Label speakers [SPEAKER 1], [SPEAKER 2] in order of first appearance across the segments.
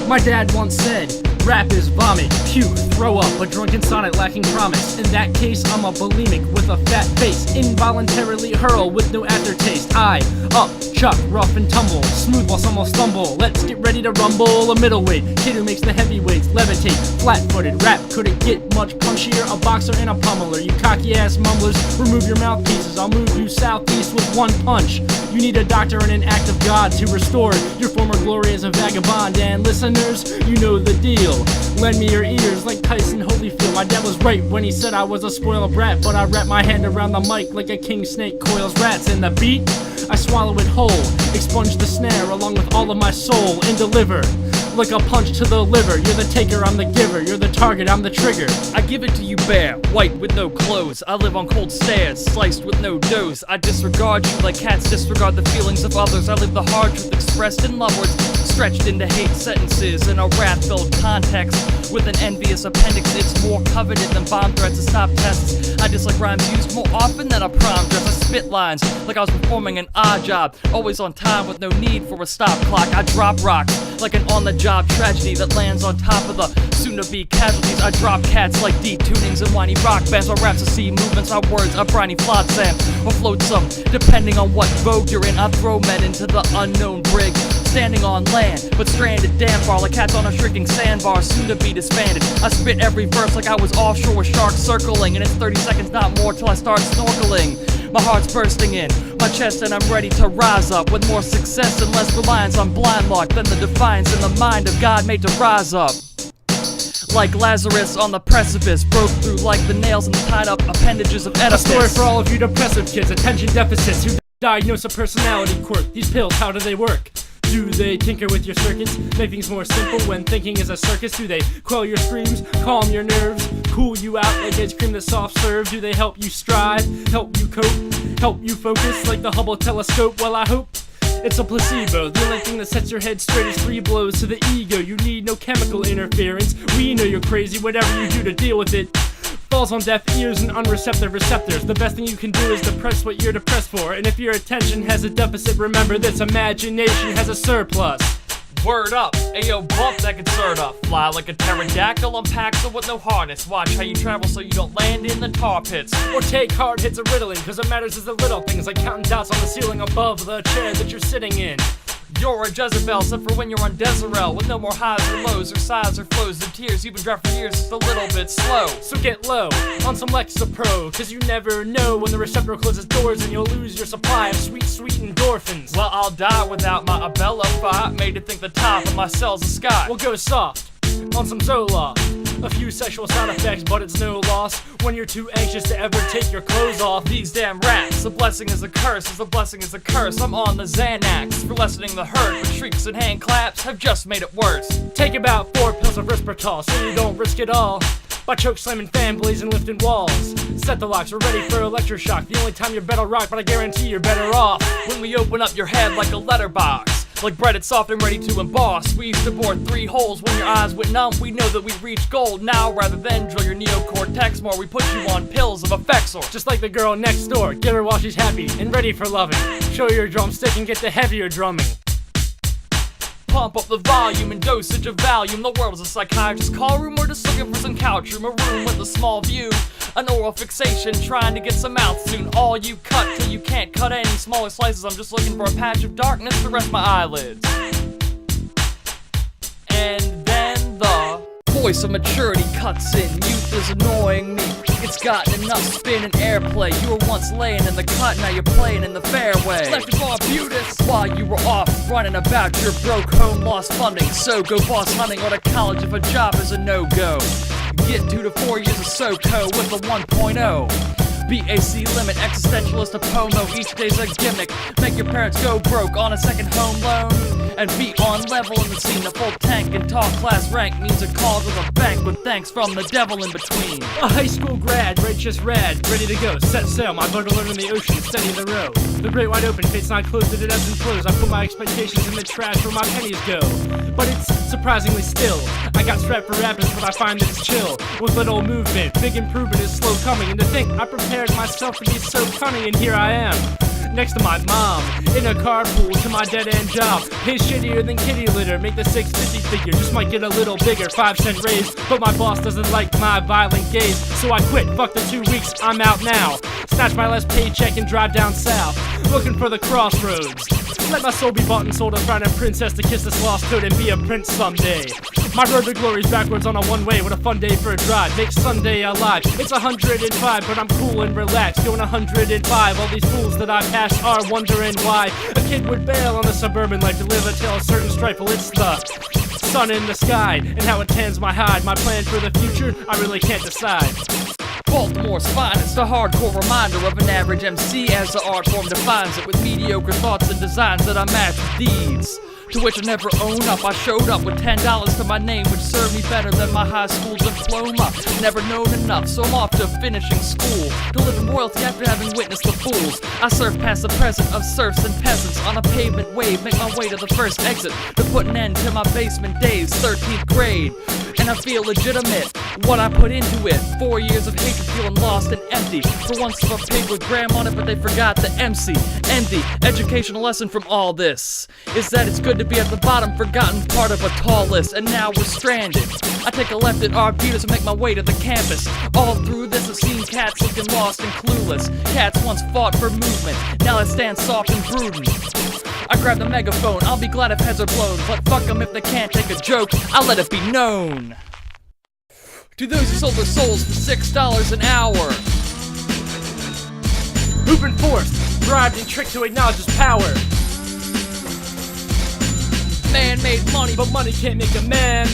[SPEAKER 1] My dad once said, rap is vomit, puke, throw up, a drunken sonnet lacking promise. In that case, I'm a bulimic with a fat face, involuntarily hurl with no aftertaste. I, up, chuck, rough and tumble, smooth while some will stumble. Let's get ready to rumble. A middleweight, kid who makes the heavyweights levitate. Flat-footed, rap couldn't get much punchier. A boxer and a pummeler, you cocky ass mumblers. Remove your mouthpieces, I'll move you southeast with one punch. You need a doctor and an act of God to restore your former glory as a vagabond. And listeners, you know the deal. Lend me your ears like Tyson Holyfield. My dad was right when he said I was a spoiled brat, but I wrap my hand around the mic like a king snake coils rats. And the beat, I swallow it whole, expunge the snare along with all of my soul, and deliver like a punch to the liver. You're the taker, I'm the giver. You're the target, I'm the trigger.
[SPEAKER 2] I give it to you bare, white with no clothes. I live on cold stairs, sliced with no doughs. I disregard you like cats disregard the feelings of others. I live the hard truth expressed in love words, stretched into hate sentences in a rap-filled context. With an envious appendix, it's more coveted than bomb threats and stop tests. I dislike rhymes used more often than a prom dress. I spit lines like I was performing an odd job, always on time with no need for a stop clock. I drop rocks like an on-the-job tragedy that lands on top of the soon-to-be casualties. I drop cats like detunings and whiny rock bands. My raps are C movements, my words are briny flotsam or flotsam, depending on what vogue you're in. I throw men into the unknown brig, standing on land, but stranded damn far like cats on a shrinking sandbar, soon to be disbanded. I spit every verse like I was offshore with sharks circling, and it's 30 seconds, not more, till I start snorkeling. My heart's bursting in my chest and I'm ready to rise up with more success and less reliance on blind luck than the defiance in the mind of God made to rise up. Like Lazarus on the precipice, broke through like the nails in the tied up appendages of Oedipus.
[SPEAKER 1] A story for all of you depressive kids, attention deficits who diagnose a personality quirk. These pills, how do they work? Do they tinker with your circuits, make things more simple when thinking is a circus? Do they quell your screams, calm your nerves, cool you out like ice cream that's soft serve? Do they help you strive, help you cope, help you focus like the Hubble telescope? Well, I hope it's a placebo. The only thing that sets your head straight is 3 blows to the ego. You need no chemical interference. We know you're crazy, whatever you do to deal with it falls on deaf ears and unreceptive receptors. The best thing you can do is depress what you're depressed for. And if your attention has a deficit, remember this: imagination has a surplus.
[SPEAKER 2] Word up, ayo, bump that Concerta'd. Fly like a pterodactyl on Paxil with no harness. Watch how you travel so you don't land in the tar pits.
[SPEAKER 1] Or take hard hits of Ritalin, cause what matters is the little things, like counting dots on the ceiling above the chair that you're sitting in.
[SPEAKER 2] You're a Jezebel, except for when you're on Desirel, with no more highs or lows or sighs or flows. The tears you've been dry for years, just a little bit slow.
[SPEAKER 1] So get low on some Lexapro, cause you never know when the receptor closes doors and you'll lose your supply of sweet endorphins.
[SPEAKER 2] Well, I'll die without my Abellify, made to think the top of my cell's a sky.
[SPEAKER 1] We'll go soft on some Zoloft. A few sexual side effects, but it's no loss when you're too anxious to ever take your clothes off.
[SPEAKER 2] These damn rats, a blessing is a curse, as a blessing is a curse. I'm on the Xanax for lessening the hurt, but shrieks and hand claps have just made it worse.
[SPEAKER 1] Take about 4 pills of Risperdal so you don't risk it all by choke slamming fan blades and lifting walls. Set the locks, we're ready for electroshock. The only time you're better rock, but I guarantee you're better off
[SPEAKER 2] when we open up your head like a letterbox. Like breaded soft and ready to emboss. We used to bore 3 holes when your eyes went numb. We know that we've reached gold now. Rather than drill your neocortex more, we put you on pills of Effexor.
[SPEAKER 1] Just like the girl next door, get her while she's happy and ready for loving. Show her your drumstick and get the heavier drumming.
[SPEAKER 2] Pump up the volume and dosage of Valium. The world is a psychiatrist's call room. We're just looking for some couch room. A room with a small view, an oral fixation, trying to get some mouth soon. All you cut till you can't cut any smaller slices. I'm just looking for a patch of darkness to rest my eyelids. And then the voice of maturity cuts in. Youth is annoying me. It's gotten enough spin and airplay. You were once laying in the cut, now you're playing in the fairway. Left for Arbutus while you were off running about your broke home, lost funding. So go boss hunting or to college if a job is a no-go. Get 2 to 4 years of SoCo with a 1.0. BAC limit, existentialist a pomo. Each day's a gimmick. Make your parents go broke on a second home loan. And be on level in the scene. A full tank and tall class rank means a call to the bank with thanks from the devil in between.
[SPEAKER 1] A high school grad, righteous rad, ready to go. Set sail, my boat to learn in the ocean, steady the row. The great wide open, fate's not closed, it ebbs and flows. I put my expectations in the trash where my pennies go. But it's surprisingly still. I got strapped for rapids, but I find that it's chill. With little movement, big improvement is slow coming. And to think I prepared myself to be so cunning, and here I am. next to my mom, in a carpool to my dead-end job. Pays shittier than kitty litter, make the 650 figure, just might get a little bigger, 5-cent raise. But my boss doesn't like my violent gaze, so I quit, fuck the 2 weeks, I'm out now. Snatch my last paycheck and drive down south, looking for the crossroads. Let my soul be bought and sold, a frown princess to kiss this lost toad and be a prince someday. My road to glory's backwards on a one-way, what a fun day for a drive, make Sunday alive. It's 105, but I'm cool and relaxed, going 105. All these fools that I pass are wondering why a kid would bail on the suburban life to live a tale of certain strife. Well, it's the sun in the sky and how it tans my hide. My plan for the future, I really can't decide.
[SPEAKER 2] Baltimore's finest, a hardcore reminder of an average MC as the art form defines it, with mediocre thoughts and designs that I match with deeds to which I never own up. I showed up with $10 to my name, which served me better than my high school diploma. Never known enough, so I'm off to finishing school to live in royalty after having witnessed the fools. I surf past the present of serfs and peasants on a pavement wave, make my way to the first exit to put an end to my basement days, 13th grade. And I feel legitimate, what I put into it. 4 years of hatred, feeling lost and empty. For once of a pig with Graham on it, but they forgot the MC. And the educational lesson from all this is that it's good to be at the bottom, forgotten part of a tall list. And now we're stranded. I take a left at Arbutus and make my way to the campus. All through this I've seen cats looking lost and clueless. Cats once fought for movement, now they stand soft and brooding. I grab the megaphone, I'll be glad if heads are blown, but fuck them if they can't take a joke, I'll let it be known. To those who sold their souls for $6 an hour,
[SPEAKER 1] who've been forced, bribed and tricked to acknowledge his power. Man made money, but money can't make a man.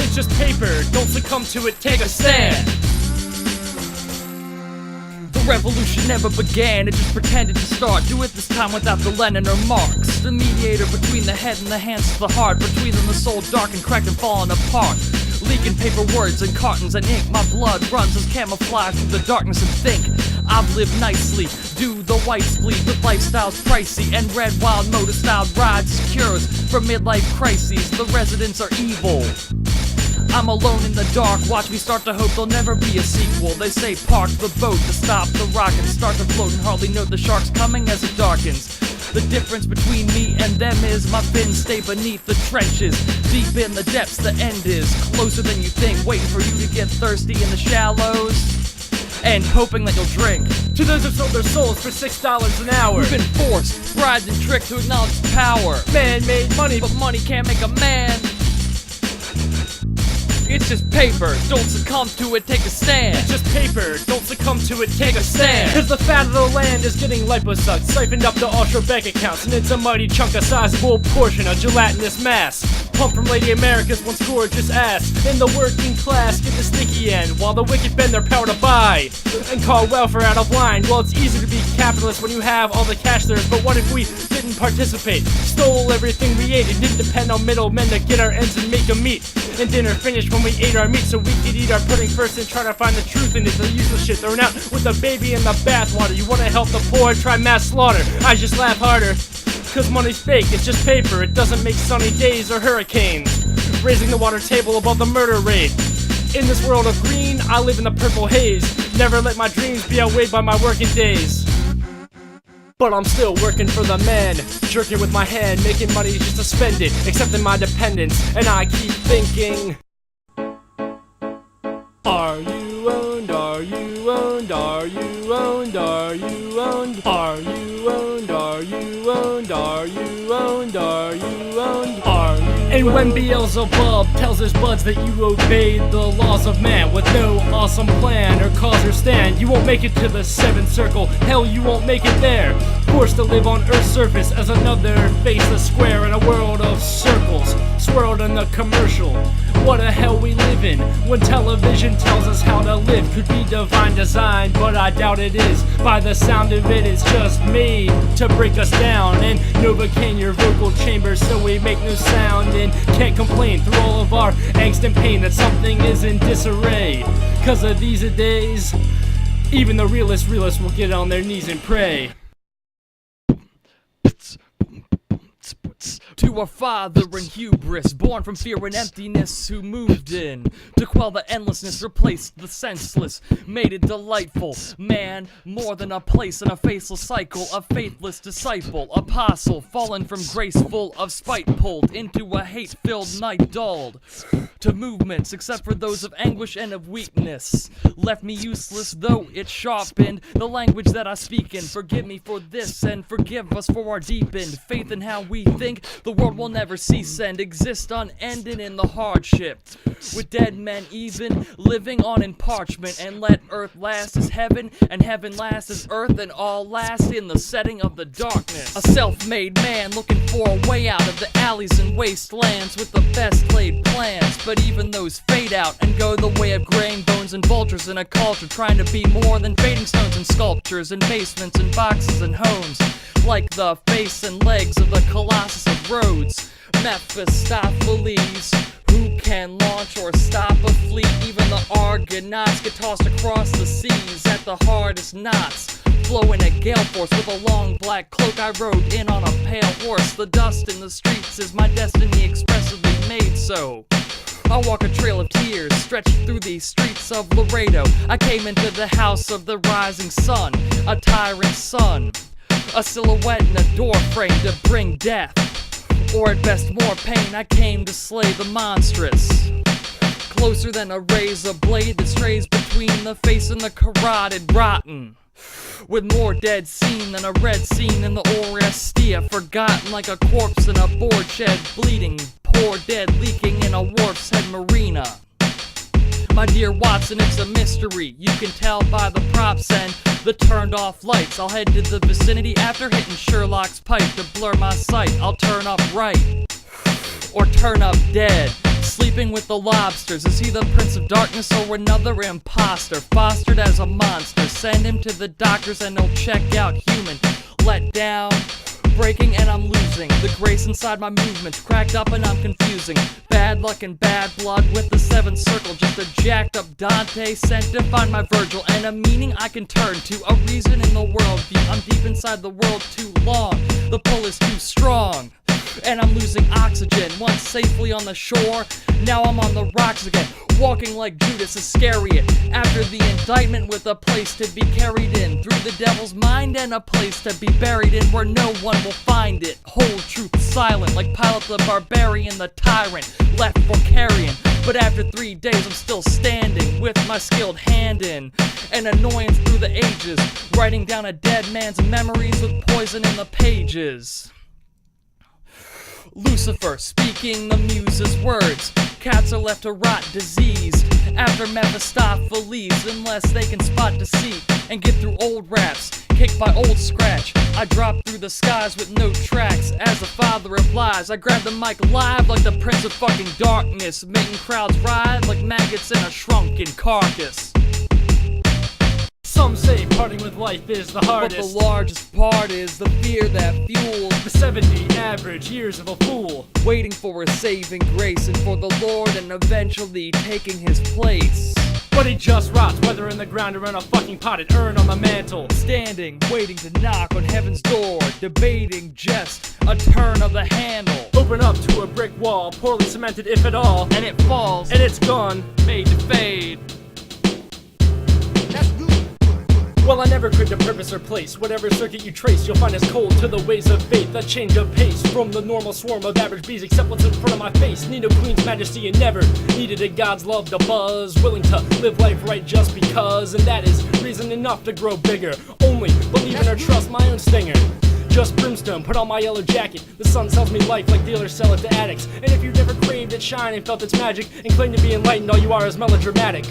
[SPEAKER 1] It's just paper, don't succumb to it, take a stand.
[SPEAKER 2] The revolution never began, it just pretended to start. Do it this time without the Lenin or Marx. The mediator between the head and the hands of the heart, between them the soul dark and cracked and falling apart. Leaking paper words and cartons and ink, my blood runs as camouflage through the darkness and think. I've lived nicely, do the whites bleed with lifestyles pricey, and red wild motor styled rides cures for midlife crises. The residents are evil, I'm alone in the dark, watch me start to hope there'll never be a sequel. They say park the boat to stop the rocket, start to float and hardly know the shark's coming as it darkens. The difference between me and them is my fins stay beneath the trenches. Deep in the depths the end is, closer than you think, waiting for you to get thirsty in the shallows and hoping that you'll drink.
[SPEAKER 1] To those who sold their souls for $6 an hour,
[SPEAKER 2] we've been forced, bribed and tricked to acknowledge power.
[SPEAKER 1] Man made money,
[SPEAKER 2] but money can't make a man. It's just paper, don't succumb to it, take a stand.
[SPEAKER 1] It's just paper, don't succumb to it, take a stand. Cause the fat of the land is getting liposucked, siphoned up to offshore bank accounts, and it's a mighty chunk, a sizable portion of gelatinous mass. Pumped from Lady America's once gorgeous ass. And the working class get the sticky end, while the wicked bend their power to buy and call welfare out of line. Well, it's easy to be capitalist when you have all the cash there, but what if we didn't participate? Stole everything we ate and didn't depend on middlemen to get our ends and make them meet. And dinner finished when we ate our meat, so we could eat our pudding first and try to find the truth in it. The useless shit thrown out with the baby in the bathwater. You wanna help the poor, try mass slaughter. I just laugh harder, cause money's fake, it's just paper. It doesn't make sunny days or hurricanes, raising the water table above the murder rate. In this world of green, I live in the purple haze. Never let my dreams be outweighed by my working days. But I'm still working for the man, jerking with my hand, making money just to spend it, accepting my dependence, and I keep thinking, are you owned, are you owned, are you owned, are you owned, are you owned, are you owned, are you owned, are you owned, are you? And when Beelzebub tells his buds that you obeyed the laws of man with no awesome plan or cause or stand, you won't make it to the seventh circle, hell you won't make it there. Forced to live on Earth's surface as another faceless square in a world of circles, swirled in the commercial. What a hell we live in when television tells us how to live. Could be divine design, but I doubt it is. By the sound of it, it's just made to break us down and Novocaine your vocal chambers so we make no sound and can't complain through all of our angst and pain that something is in disarray. Cause of these days, even the realest will get on their knees and pray. To
[SPEAKER 2] to our father in hubris, born from fear and emptiness, who moved in to quell the endlessness, replaced the senseless, made it delightful. Man, more than a place in a faceless cycle, a faithless disciple, apostle, fallen from grace, full of spite, pulled into a hate-filled night, dulled to movements except for those of anguish and of weakness, left me useless though it sharpened the language that I speak in. Forgive me for this and forgive us for our deepened faith in how we think the world will never cease and exist unending in the hardship, with dead men even living on in parchment. And let earth last as heaven and heaven last as earth, and all last in the setting of the darkness. A self-made man looking for a way out of the alleys and wastelands with the best laid plans, but even those fade out and go the way of graying bones and vultures in a culture trying to be more than fading stones and sculptures and basements and boxes and homes, like the face and legs of the Colossus of Rhodes. Mephistopheles, who can launch or stop a fleet? Even the Argonauts get tossed across the seas at the hardest knots, flowing at gale force with a long black cloak. I rode in on a pale horse. The dust in the streets is my destiny expressively made so. I walk a trail of tears stretched through the streets of Laredo. I came into the house of the rising sun, a tyrant son, a silhouette in a door frame to bring death, or at best more pain. I came to slay the monstrous, closer than a razor blade that strays between the face and the carotid, rotten, with more dead seen than a red scene in the Orestia, forgotten like a corpse in a board shed, bleeding, poor dead leaking in a wharf's head marina. My dear Watson, it's a mystery. You can tell by the props and the turned off lights. I'll head to the vicinity after hitting Sherlock's pipe to blur my sight. I'll turn up right, or turn up dead. Sleeping with the lobsters, is he the Prince of Darkness or another imposter? Fostered as a monster, send him to the doctors and he'll check out human. Let down, breaking and I'm losing the grace inside my movements, cracked up and I'm confusing. Bad luck and bad blood with the seventh circle, just a jacked up Dante sent to find my Virgil and a meaning I can turn to, a reason in the worldview. I'm deep inside the world too long, the pull is too strong, and I'm losing oxygen. Once safely on the shore, now I'm on the rocks again, walking like Judas Iscariot after the indictment, with a place to be carried in through the devil's mind and a place to be buried in where no one will find it. Whole truth silent like Pilate the barbarian, the tyrant left for carrion. But after 3 days I'm still standing with my skilled hand in an annoyance through the ages, writing down a dead man's memories with poison in the pages. Lucifer speaking the muse's words. Cats are left to rot diseased after Mephistopheles, unless they can spot deceit and get through old raps kicked by old scratch. I drop through the skies with no tracks as the father of lies. I grab the mic live like the Prince of fucking Darkness, making crowds writhe like maggots in a shrunken carcass.
[SPEAKER 1] Some say parting with life is the hardest,
[SPEAKER 2] but the largest part is the fear that fuels
[SPEAKER 1] the 70 average years of a fool,
[SPEAKER 2] waiting for a saving grace and for the Lord and eventually taking his place.
[SPEAKER 1] But he just rots, whether in the ground or in a fucking potted urn on the mantle,
[SPEAKER 2] standing, waiting to knock on heaven's door, debating just a turn of the handle.
[SPEAKER 1] Open up to a brick wall, poorly cemented if at all,
[SPEAKER 2] and it falls,
[SPEAKER 1] and it's gone,
[SPEAKER 2] made to fade.
[SPEAKER 1] Well, I never could to purpose or place. Whatever circuit you trace, you'll find us cold to the ways of faith. A change of pace from the normal swarm of average bees, except what's in front of my face. Need no queen's majesty and never needed a god's love to buzz. Willing to live life right just because, and that is reason enough to grow bigger. Only believe in or trust my own stinger. Just Brimstone, put on my yellow jacket. The sun sells me life like dealers sell it to addicts. And if you've never craved its shine and felt its magic and claim to be enlightened, all you are is melodramatic.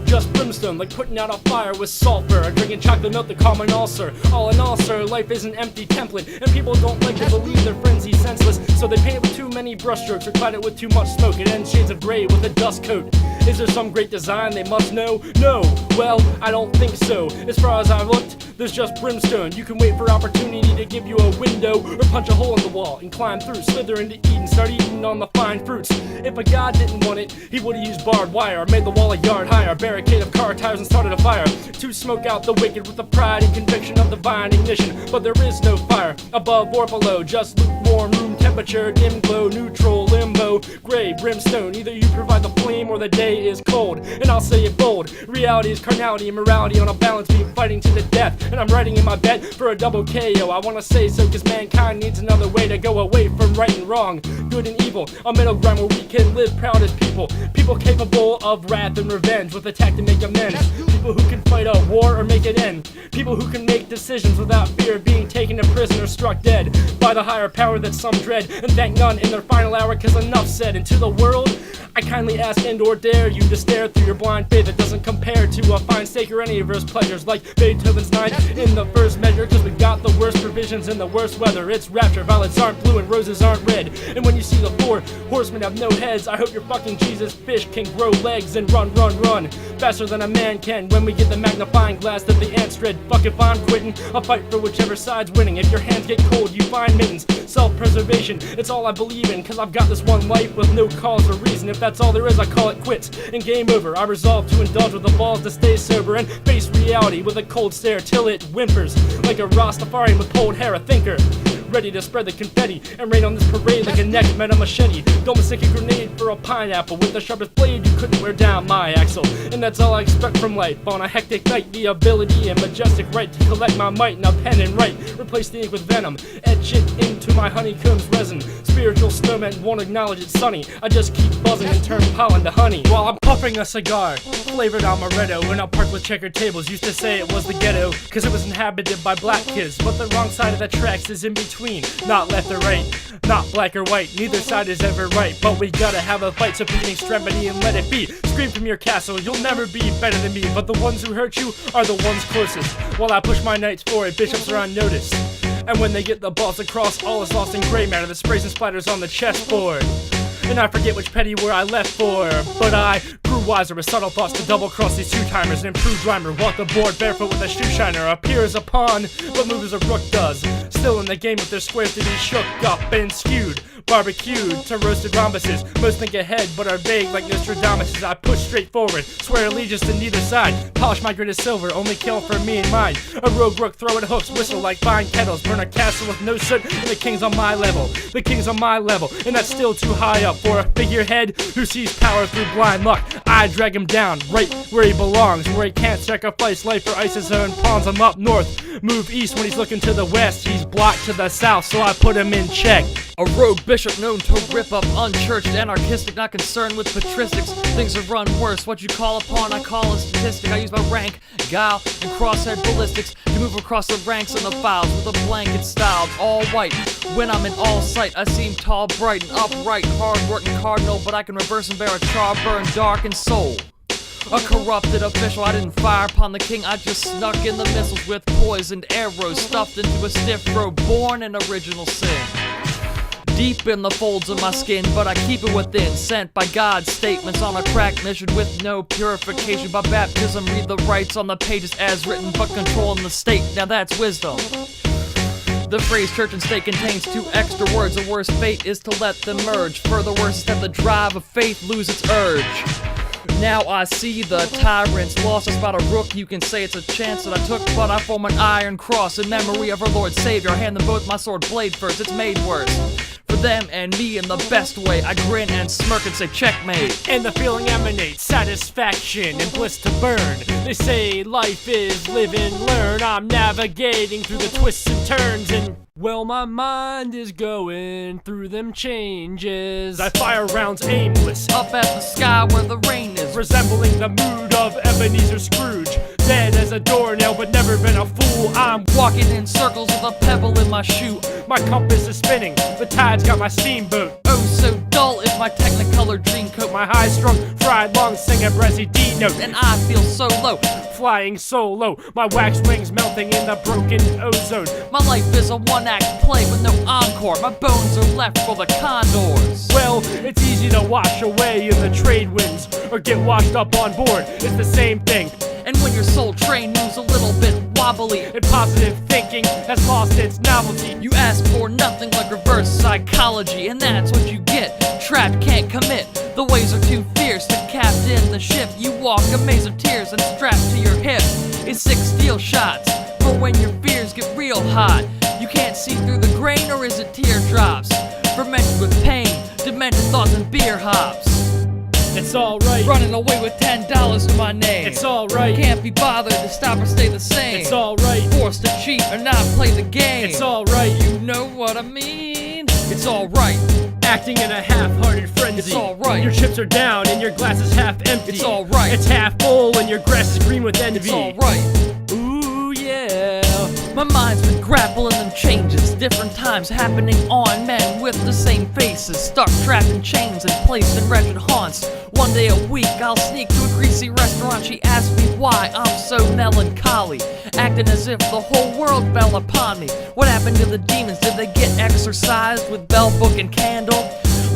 [SPEAKER 1] Just Brimstone, like putting out a fire with sulfur, or drinking chocolate milk to calm an ulcer. All in all, sir, life is an empty template, and people don't like to believe their frenzy senseless, so they paint it with too many brushstrokes or clad it with too much smoke. It ends shades of gray with a dust coat. Is there some great design they must know? No, well, I don't think so. As far as I've looked, there's just Brimstone. You can wait for opportunity to give you a window, or punch a hole in the wall and climb through, slither into Eden, start eating on the fine fruits. If a god didn't want it, he would've used barbed wire, made the wall a yard higher, barricade of car tires and started a fire to smoke out the wicked with the pride and conviction of divine ignition. But there is no fire above or below, just lukewarm room temperature temperature, dim glow, neutral, limbo, gray, brimstone. Either you provide the flame or the day is cold. And I'll say it bold, reality is carnality and morality on a balance beam, fighting to the death. And I'm writing in my bet for a double KO. I wanna say so cause mankind needs another way to go away from right and wrong, good and evil. A middle ground where we can live proud as people. People capable of wrath and revenge with attack to make amends. People who can fight a war or make it end. People who can make decisions without fear of being taken to prison or struck dead by the higher power that some dread, and thank none in their final hour cause enough said. And to the world I kindly ask and or dare you to stare through your blind faith that doesn't compare to a fine steak or any of his pleasures, like Beethoven's ninth in the first measure, cause we got the worst provisions in the worst weather. It's rapture, violets aren't blue and roses aren't red. And when you see the four horsemen have no heads, I hope your fucking Jesus fish can grow legs and run faster than a man can. When we get the magnifying glass that the ants dread, fuck if I'm quitting, I'll fight for whichever side's winning. If your hands get cold you find mittens. Self-preservation, it's all I believe in, cause I've got this one life with no cause or reason. If that's all there is I call it quits and game over. I resolve to indulge with the balls to stay sober and face reality with a cold stare till it whimpers like a Rastafarian with pulled hair, a thinker ready to spread the confetti and rain on this parade like a neck met a machete. Don't mistake a grenade for a pineapple with the sharpest blade you couldn't wear down my axle. And that's all I expect from life on a hectic night, the ability and majestic right to collect my might in a pen and write. Replace the ink with venom, etch it into my honeycomb's resin. Spiritual snowmen won't acknowledge it's sunny, I just keep buzzing and turn pollen to honey while I'm puffing a cigar flavored amaretto in a park with checkered tables. Used to say it was the ghetto cause it was inhabited by black kids, but the wrong side of the tracks is in between, not left or right, not black or white, neither side is ever right. But we gotta have a fight, so pick an extremity and let it be. Scream from your castle, you'll never be better than me, but the ones who hurt you are the ones closest. While I push my knights forward, bishops are unnoticed, and when they get the balls across, all is lost in gray matter that sprays and splatters on the chessboard. And I forget which petty where I left for, but I grew wiser with subtle thoughts to double-cross these two-timers. An improved rhymer, walk the board barefoot with a shoe shiner. Appears a pawn, but moves as a rook does. Still in the game with their squares to be shook up and skewed. Barbecued to roasted rhombuses. Most think ahead but are vague like Nostradamus. I push straight forward, swear allegiance to neither side. Polish my grit as silver, only kill for me and mine. A rogue rook, throw at hooks, whistle like fine kettles. Burn a castle with no soot, and the king's on my level. The king's on my level, and that's still too high up for a figurehead who sees power through blind luck. I drag him down, right where he belongs, where he can't sacrifice life for ISIS own pawns. I'm up north, move east when he's looking to the west. He's blocked to the south, so I put him in check.
[SPEAKER 2] A rogue bishop known to rip up unchurched, anarchistic, not concerned with patristics. Things are run worse, what you call upon I call a statistic. I use my rank, guile, and crosshead ballistics to move across the ranks and the files with a blanket styled all white. When I'm in all sight I seem tall, bright, and upright, hard-working cardinal, but I can reverse and bear a char burn dark and soul. A corrupted official, I didn't fire upon the king, I just snuck in the missiles with poisoned arrows stuffed into a stiff robe, born in original sin. Deep in the folds of my skin, but I keep it within. Sent by God's statements on a crack measured with no purification. By baptism, read the rights on the pages as written, but controlling the state, now that's wisdom. The phrase church and state contains two extra words. The worst fate is to let them merge. Further worse is that the drive of faith lose its urge. Now I see the tyrants lost. I spot a rook, you can say it's a chance that I took, but I form an iron cross in memory of our Lord Savior. I hand them both my sword blade first, it's made worse for them and me in the best way. I grin and smirk and say checkmate.
[SPEAKER 1] And the feeling emanates satisfaction and bliss to burn. They say life is live and learn. I'm navigating through the twists and turns, and well, my mind is going through them changes. I fire rounds aimless
[SPEAKER 2] Up at the sky where the rain is,
[SPEAKER 1] resembling the mood of Ebenezer Scrooge. Dead as a doornail but never been a fool. I'm
[SPEAKER 2] walking in circles with a pebble in my shoe.
[SPEAKER 1] My compass is spinning, the tide's got my steamboat.
[SPEAKER 2] Oh, so dull is my technicolor dream coat.
[SPEAKER 1] My high-strung, fried lung sing a Brezzy D note.
[SPEAKER 2] And I feel so low,
[SPEAKER 1] flying solo, my wax wings melting in the broken ozone.
[SPEAKER 2] my life is a one-act play with no encore. My bones are left for the condors.
[SPEAKER 1] Well, it's easy to wash away in the trade winds or get washed up on board. It's the same thing.
[SPEAKER 2] And when your soul train moves a little bit wobbly,
[SPEAKER 1] And positive thinking has lost its novelty.
[SPEAKER 2] you ask for nothing like reverse psychology, and that's what you get. Trapped, can't commit. The waves are too fierce. The captain, the ship. You walk a maze of tears, and strapped to your hip is 6 steel shots for when your fears get real hot. You can't see through the grain, or is it teardrops? fermented with pain, demented thoughts and beer hops.
[SPEAKER 1] It's alright.
[SPEAKER 2] Running away with $10 to my name.
[SPEAKER 1] It's alright.
[SPEAKER 2] Can't be bothered to stop or stay the same.
[SPEAKER 1] It's alright.
[SPEAKER 2] Forced to cheat or not play the game.
[SPEAKER 1] It's alright.
[SPEAKER 2] You know what I mean? It's alright.
[SPEAKER 1] Acting in a half-hearted frenzy.
[SPEAKER 2] It's alright.
[SPEAKER 1] Your chips are down and your glass is half empty.
[SPEAKER 2] It's alright.
[SPEAKER 1] It's half full and your grass is green with envy.
[SPEAKER 2] It's alright.
[SPEAKER 1] Ooh yeah.
[SPEAKER 2] My mind's been grappling them changes, different times happening on men with the same faces, stuck trapped in chains and placed in wretched haunts. One day a week I'll sneak to a greasy restaurant. She asks me why I'm so melancholy, acting as if the whole world fell upon me. What happened to the demons? Did they get exorcised with bell, book, and candle?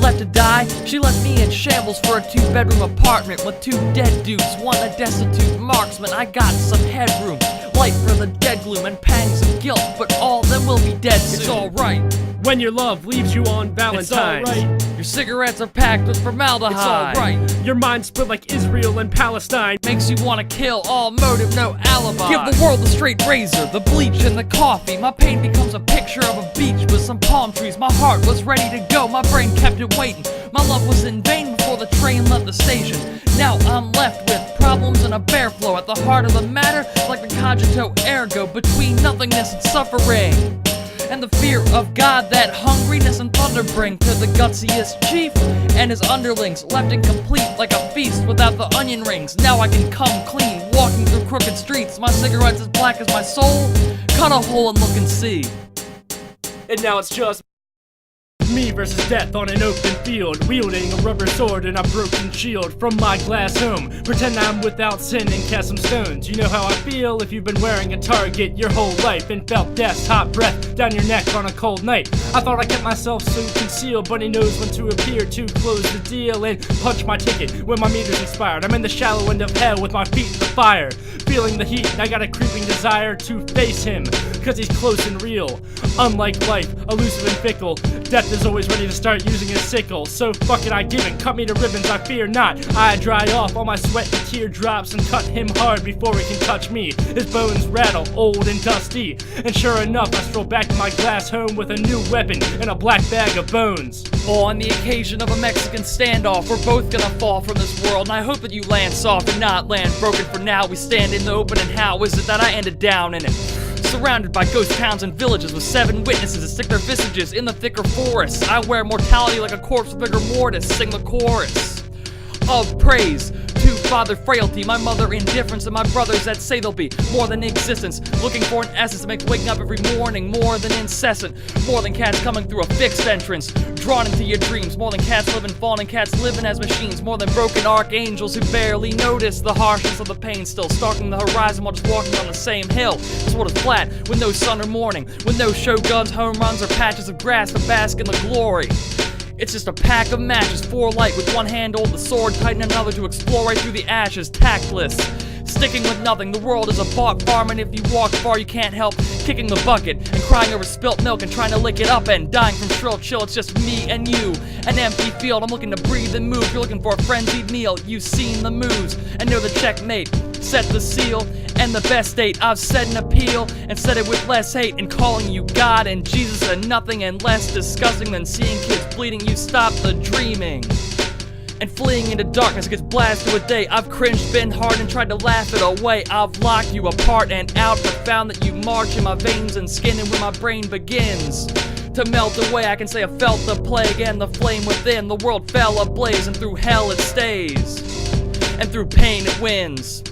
[SPEAKER 2] Left to die? She left me in shambles for a 2-bedroom apartment with 2 dead dudes, one a destitute marksman. I got some headroom, light for the dead gloom and pangs of guilt, but all them will be dead soon. It's alright.
[SPEAKER 1] When your love leaves you on Valentine's.
[SPEAKER 2] It's alright. Your cigarettes are packed with formaldehyde. It's alright.
[SPEAKER 1] Your mind split like Israel and Palestine.
[SPEAKER 2] Makes you wanna kill, all motive, no alibi. Give the world the straight razor, the bleach and the coffee. My pain becomes a picture of a beach with some palm trees. My heart was ready to go, my brain kept it waiting. My love was in vain before the train left the station. Now I'm left with problems and a bare flow. At the heart of the matter, like the cogito ergo, between nothingness and suffering. And the fear of God that hungriness and thunder bring to the gutsiest chief and his underlings, left incomplete like a feast without the onion rings. Now I can come clean, walking through crooked streets. My cigarette's as black as my soul. Cut a hole and look and see.
[SPEAKER 1] And now it's just me versus death on an open field, wielding a rubber sword and a broken shield from my glass home. Pretend I'm without sin and cast some stones. You know how I feel if you've been wearing a target your whole life and felt death's hot breath down your neck on a cold night. I thought I kept myself so concealed, but he knows when to appear to close the deal and punch my ticket when my meter's expired. I'm in the shallow end of hell with my feet in the fire, feeling the heat. I got a creeping desire to face him, cause he's close and real. Unlike life, elusive and fickle, death is always ready to start using his sickle. So fuck it, I give it, cut me to ribbons, I fear not. I dry off all my sweat and teardrops and cut him hard before he can touch me. His bones rattle, old and dusty, and sure enough I stroll back to my glass home with a new weapon and a black bag of bones.
[SPEAKER 2] On the occasion of a Mexican standoff, we're both gonna fall from this world, and I hope that you land soft and not land broken. For now we stand in the open, and how is it that I ended down in it? Surrounded by ghost towns and villages with 7 witnesses that stick their visages in the thicker forests. I wear mortality like a corpse with rigor mortis, sing the chorus of praise to father frailty, my mother indifference, and my brothers that say they'll be more than existence, looking for an essence to make waking up every morning more than incessant, more than cats coming through a fixed entrance, drawn into your dreams, more than cats living, falling cats living as machines, more than broken archangels who barely notice the harshness of the pain still stalking the horizon while just walking on the same hill. This world is flat with no sun or morning, with no shoguns, home runs, or patches of grass to bask in the glory. It's just a pack of matches, 4 light with one hand hold the sword, tighten another to explore right through the ashes, tactless, sticking with nothing. The world is a bog farm, and if you walk far you can't help kicking the bucket and crying over spilt milk and trying to lick it up and dying from shrill chill. It's just me and you, an empty field. I'm looking to breathe and move. You're looking for a frenzied meal. You've seen the moves and know the checkmate. Set the seal and the best date. I've said an appeal and said it with less hate, and calling you God and Jesus and nothing and less disgusting than seeing kids bleeding. You stop the dreaming and fleeing into darkness gets blasted with day. I've cringed, been hard, and tried to laugh it away. I've locked you apart and out, but found that you march in my veins and skin, and when my brain begins to melt away, I can say I felt the plague and the flame within. The world fell ablaze, and through hell it stays, and through pain it wins.